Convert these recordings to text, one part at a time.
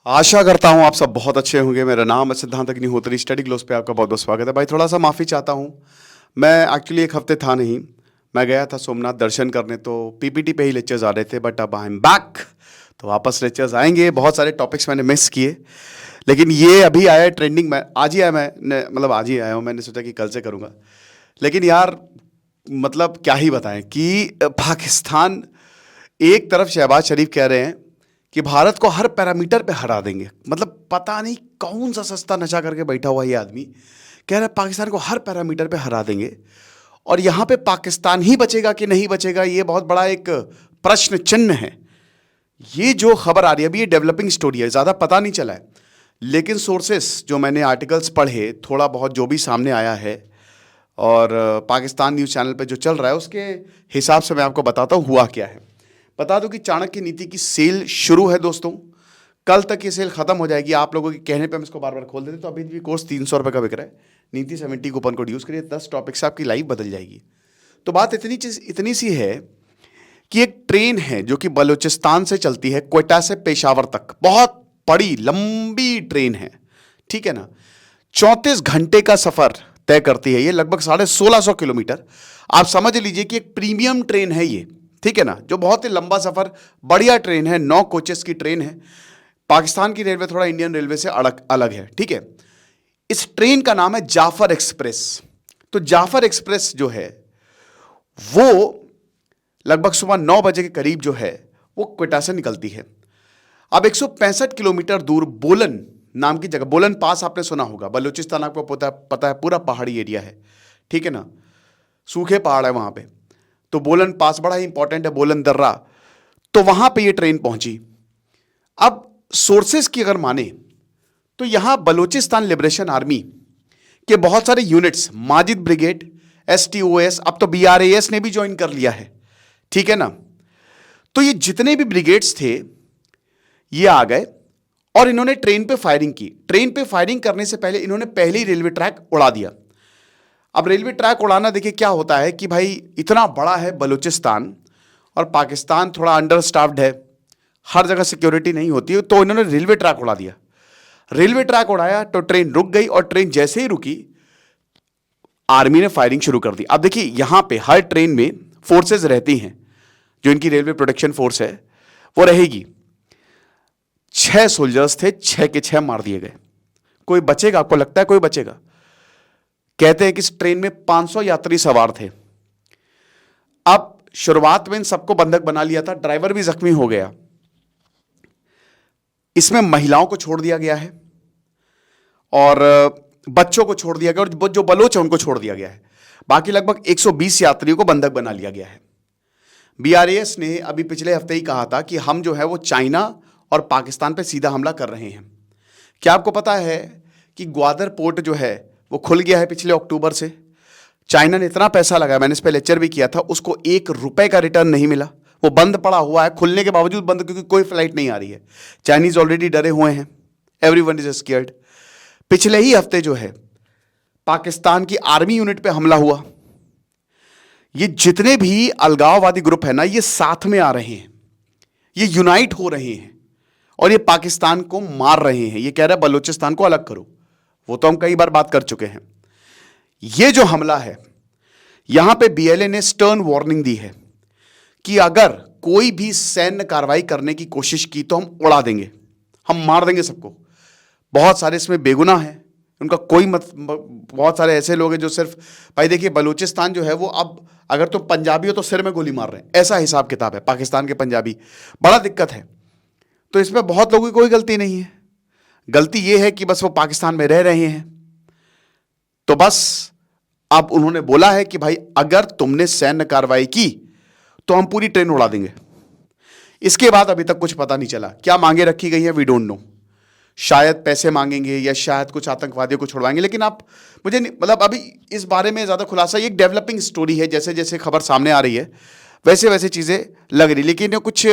आशा करता हूँ आप सब बहुत अच्छे होंगे। मेरा नाम है सिद्धांत अग्निहोत्री। स्टडी ग्लोस पे आपका बहुत बहुत स्वागत है। भाई थोड़ा सा माफ़ी चाहता हूँ, मैं एक्चुअली एक हफ्ते था नहीं। मैं गया था सोमनाथ दर्शन करने, तो पीपीटी पे ही लेक्चर्स आ रहे थे, बट अब आई एम बैक, तो वापस लेक्चर्स आएंगे। बहुत सारे टॉपिक्स मैंने मिस किए, लेकिन ये अभी आया ट्रेंडिंग में, आज ही आया, मैं मतलब आज ही आया हूँ। मैंने सोचा कि कल से करूँगा, लेकिन यार मतलब क्या ही बताएं कि पाकिस्तान एक तरफ शहबाज शरीफ कह रहे हैं कि भारत को हर पैरामीटर पे हरा देंगे। मतलब पता नहीं कौन सा सस्ता नशा करके बैठा हुआ ये आदमी कह रहा है पाकिस्तान को हर पैरामीटर पे हरा देंगे, और यहाँ पे पाकिस्तान ही बचेगा कि नहीं बचेगा, ये बहुत बड़ा एक प्रश्न चिन्ह है। ये जो खबर आ रही है अभी, ये डेवलपिंग स्टोरी है, ज़्यादा पता नहीं चला है, लेकिन सोर्सेस जो मैंने आर्टिकल्स पढ़े, थोड़ा बहुत जो भी सामने आया है, और पाकिस्तान न्यूज़ चैनल पे जो चल रहा है उसके हिसाब से मैं आपको बताता हूँ हुआ क्या है। बता दूं कि चाणक्य नीति की सेल शुरू है दोस्तों। कल तक ये सेल खत्म हो जाएगी। आप लोगों के कहने पे हम इसको बार बार खोल देते, तो अभी भी कोर्स 300 रुपये का बिक रहा है। नीति 70 कूपन कोड यूज़ करिए, 10 टॉपिक से आपकी लाइफ बदल जाएगी। तो बात इतनी सी है कि एक ट्रेन है जो कि बलूचिस्तान से चलती है क्वेटा से पेशावर तक। बहुत बड़ी लंबी ट्रेन है, ठीक है ना। 34 घंटे का सफर तय करती है ये, लगभग 1650 किलोमीटर। आप समझ लीजिए कि एक प्रीमियम ट्रेन है ये, ठीक है ना, जो बहुत ही लंबा सफर, बढ़िया ट्रेन है, 9 कोचेस की ट्रेन है। पाकिस्तान की रेलवे थोड़ा इंडियन रेलवे से अलग है, ठीक है। इस ट्रेन का नाम है जाफर एक्सप्रेस। तो जाफर एक्सप्रेस जो है वो लगभग सुबह 9 बजे के करीब जो है वो क्वेटा से निकलती है। अब 165 किलोमीटर दूर बोलन नाम की जगह, बोलन पास आपने सुना होगा, बलूचिस्तान आपको पता है पूरा पहाड़ी एरिया है, ठीक है ना, सूखे पहाड़ है वहां पे। तो बोलन पास बड़ा ही इंपॉर्टेंट है, बोलन दर्रा, तो वहां पे ये ट्रेन पहुंची। अब सोर्सेस की अगर माने तो यहां बलूचिस्तान लिबरेशन आर्मी के बहुत सारे यूनिट्स, माजिद ब्रिगेड, एसटीओएस, अब तो बीआरएएस ने भी ज्वाइन कर लिया है, ठीक है ना। तो ये जितने भी ब्रिगेड्स थे ये आ गए और इन्होंने ट्रेन पे फायरिंग की। ट्रेन पे फायरिंग करने से पहले इन्होंने पहले ही रेलवे ट्रैक उड़ा दिया। अब रेलवे ट्रैक उड़ाना, देखिए क्या होता है कि भाई इतना बड़ा है बलूचिस्तान, और पाकिस्तान थोड़ा अंडर स्टाफ्ड है, हर जगह सिक्योरिटी नहीं होती है, तो इन्होंने रेलवे ट्रैक उड़ा दिया। रेलवे ट्रैक उड़ाया तो ट्रेन रुक गई, और ट्रेन जैसे ही रुकी आर्मी ने फायरिंग शुरू कर दी। अब देखिए यहां पे हर ट्रेन में फोर्सेज रहती हैं, जो इनकी रेलवे प्रोटेक्शन फोर्स है वो रहेगी। 6 सोल्जर्स थे, 6 के 6 मार दिए गए। कोई बचेगा? आपको लगता है कोई बचेगा? कहते हैं कि इस ट्रेन में 500 यात्री सवार थे। अब शुरुआत में इन सबको बंधक बना लिया था, ड्राइवर भी जख्मी हो गया। इसमें महिलाओं को छोड़ दिया गया है और बच्चों को छोड़ दिया गया, और जो बलोच है उनको छोड़ दिया गया है। बाकी लगभग 120 यात्रियों को बंधक बना लिया गया है। बीआरएएस ने अभी पिछले हफ्ते ही कहा था कि हम जो है वो चाइना और पाकिस्तान पे सीधा हमला कर रहे हैं। क्या आपको पता है कि ग्वादर पोर्ट जो है वो खुल गया है पिछले अक्टूबर से? चाइना ने इतना पैसा लगाया, मैंने इस पर लेक्चर भी किया था, उसको 1 रुपए का रिटर्न नहीं मिला। वो बंद पड़ा हुआ है, खुलने के बावजूद बंद, क्योंकि कोई फ्लाइट नहीं आ रही है। चाइनीज ऑलरेडी डरे हुए हैं, एवरीवन इज स्केयर्ड। पिछले ही हफ्ते जो है पाकिस्तान की आर्मी यूनिट पे हमला हुआ। ये जितने भी अलगाववादी ग्रुप है ना, ये साथ में आ रहे हैं, ये यूनाइट हो रहे हैं, और ये पाकिस्तान को मार रहे हैं। ये कह रहे हैं बलूचिस्तान को अलग करो। वो तो हम कई बार बात कर चुके हैं। ये जो हमला है, यहां पे बीएलए ने स्टर्न वार्निंग दी है कि अगर कोई भी सैन्य कार्रवाई करने की कोशिश की तो हम उड़ा देंगे, हम मार देंगे सबको। बहुत सारे इसमें बेगुनाह हैं, उनका कोई बहुत सारे ऐसे लोग हैं जो सिर्फ, भाई देखिए बलूचिस्तान जो है वो, अब अगर तुम पंजाबी हो तो सिर में गोली मार रहे हैं, ऐसा हिसाब किताब है पाकिस्तान के पंजाबी। बड़ा दिक्कत है। तो इसमें बहुत लोगों की कोई गलती नहीं है। गलती यह है कि बस वो पाकिस्तान में रह रहे हैं। तो बस अब उन्होंने बोला है कि भाई अगर तुमने सैन्य कार्रवाई की तो हम पूरी ट्रेन उड़ा देंगे। इसके बाद अभी तक कुछ पता नहीं चला क्या मांगे रखी गई है, वी डोंट नो। शायद पैसे मांगेंगे या शायद कुछ आतंकवादियों को छुड़वाएंगे, लेकिन आप मुझे मतलब अभी इस बारे में ज्यादा खुलासा, एक डेवलपिंग स्टोरी है, जैसे जैसे खबर सामने आ रही है वैसे वैसे चीजें लग रही। लेकिन ये कुछ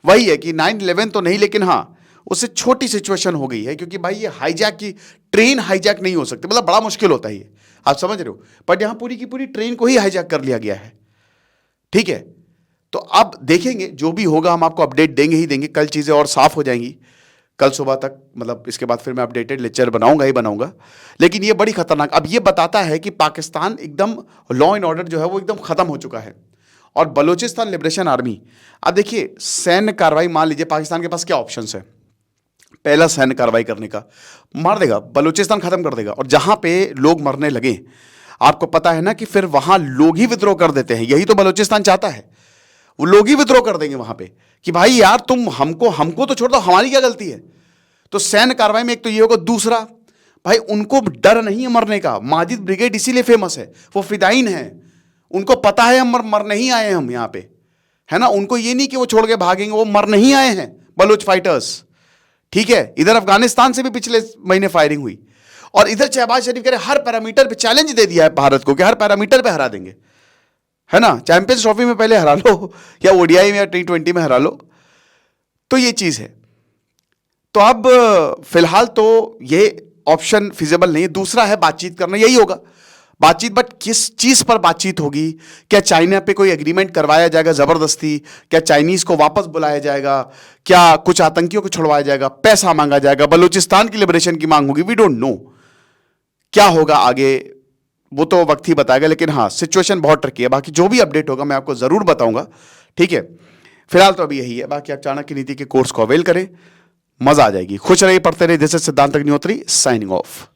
वही है कि 9/11 तो नहीं, लेकिन हाँ उससे छोटी सिचुएशन हो गई है, क्योंकि भाई ये हाईजैक की ट्रेन हाईजैक नहीं हो सकती, मतलब बड़ा मुश्किल होता है ये, आप समझ रहे हो। बट यहां पूरी की पूरी ट्रेन को ही हाईजैक कर लिया गया है, ठीक है। तो अब देखेंगे जो भी होगा, हम आपको अपडेट देंगे ही देंगे। कल चीजें और साफ हो जाएंगी, कल सुबह तक, मतलब इसके बाद फिर मैं अपडेटेड लेक्चर बनाऊंगा ही बनाऊंगा। लेकिन ये बड़ी खतरनाक, अब ये बताता है कि पाकिस्तान एकदम लॉ एंड ऑर्डर जो है वो एकदम खत्म हो चुका है। और बलूचिस्तान लिबरेशन आर्मी, अब देखिए सैन्य कार्रवाई, मान लीजिए पाकिस्तान के पास क्या ऑप्शंस है। पहला, सैन्य कार्रवाई करने का, मार देगा, बलूचिस्तान खत्म कर देगा। और जहां पे लोग मरने लगे, आपको पता है ना कि फिर वहां लोग ही विद्रोह कर देते हैं, यही तो बलूचिस्तान चाहता है। वो लोग ही विद्रोह कर देंगे वहां पे कि भाई यार तुम हमको तो छोड़ दो, हमारी क्या गलती है। तो सैन्य कार्रवाई में एक तो ये होगा। दूसरा, भाई उनको डर नहीं है मरने का। माजिद ब्रिगेड इसीलिए फेमस है, वो फिदाइन है, उनको पता है हम मर नहीं आए हम यहाँ पे, है ना। उनको ये नहीं कि वो छोड़ के भागेंगे, वो मर नहीं आए हैं बलूच फाइटर्स, ठीक है। इधर अफगानिस्तान से भी पिछले महीने फायरिंग हुई, और इधर शहबाज शरीफ कह रहे हर पैरामीटर पे चैलेंज दे दिया है भारत को कि हर पैरामीटर पे हरा देंगे, है ना। चैंपियंस ट्रॉफी में पहले हरा लो, या ओडीआई में या T20 में हरा लो। तो ये चीज है। तो अब फिलहाल तो ये ऑप्शन फिजिबल नहीं है। दूसरा है बातचीत करना, यही होगा बातचीत, बट किस चीज पर बातचीत होगी। क्या चाइना पे कोई एग्रीमेंट करवाया जाएगा जबरदस्ती, क्या चाइनीज को वापस बुलाया जाएगा, क्या कुछ आतंकियों को छुड़वाया जाएगा, पैसा मांगा जाएगा, बलूचिस्तान की लिबरेशन की मांग होगी, वी डोंट नो क्या होगा आगे, वो तो वक्त ही बताएगा। लेकिन हाँ, सिचुएशन बहुत ट्रिकी है। बाकी जो भी अपडेट होगा मैं आपको जरूर बताऊंगा, ठीक है। फिलहाल तो अभी यही है। बाकी आप चाणक्य नीति के कोर्स को अवेल करें, मजा आ जाएगी। खुश रहिए, पढ़ते रहिए। दिस इज सिद्धांत अग्निहोत्री साइनिंग ऑफ।